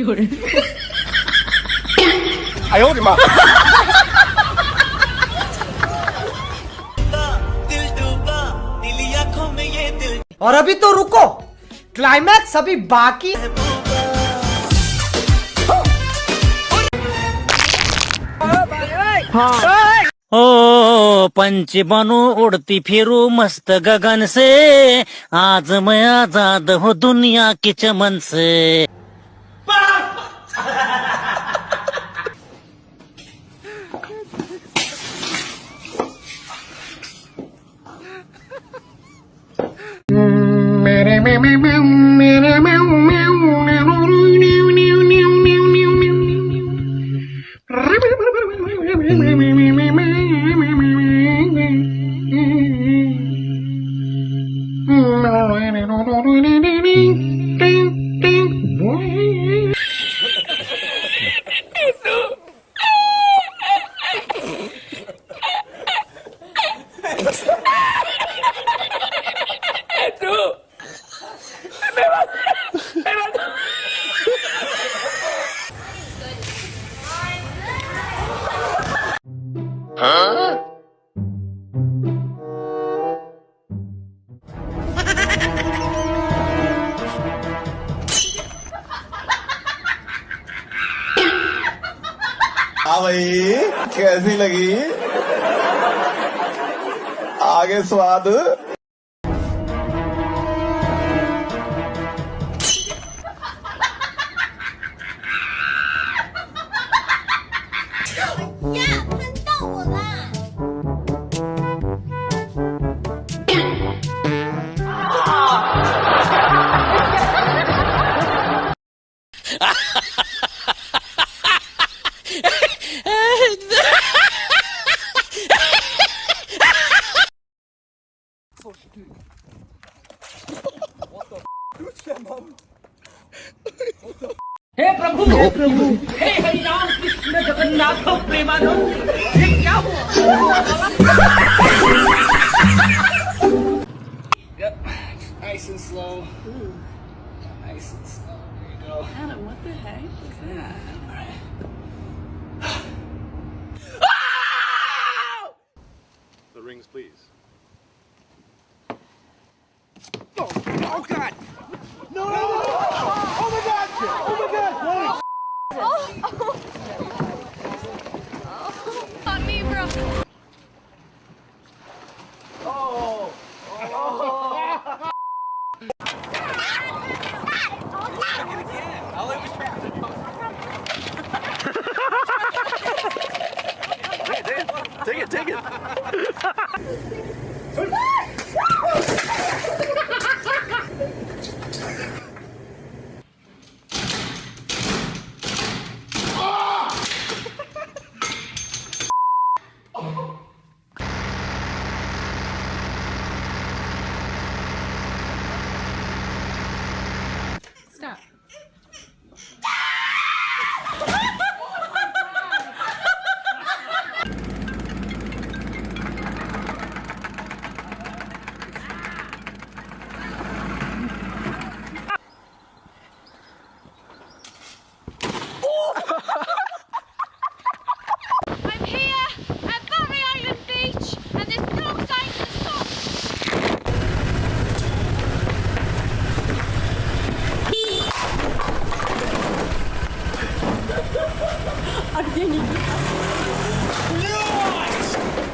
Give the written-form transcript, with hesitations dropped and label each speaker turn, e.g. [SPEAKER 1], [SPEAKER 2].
[SPEAKER 1] 有人。
[SPEAKER 2] 哎呦我的妈
[SPEAKER 3] ！और अभी तो रुको, क्लाइमैक्स अभी बाकी।
[SPEAKER 4] ओ पंछी बनू उड़ती फिरू मस्त गगन से, आज मैं आजाद हूँ दुनिया के चमन से।
[SPEAKER 2] हाँ भाई कैसी लगी आगे स्वाद
[SPEAKER 3] हे प्रभु हे हरि राम कृष्ण जगन्नाथ प्रेमानंद, ये क्या हुआ? Nice and slow. Nice and slow. There you go.
[SPEAKER 1] Adam, what the heck is that?
[SPEAKER 5] The rings, please.
[SPEAKER 2] Oh God no oh my God oh my God
[SPEAKER 1] On me, bro.
[SPEAKER 2] Take it
[SPEAKER 1] Stop. I'm here at Barry Island Beach, and there's no signs of stop. А где они?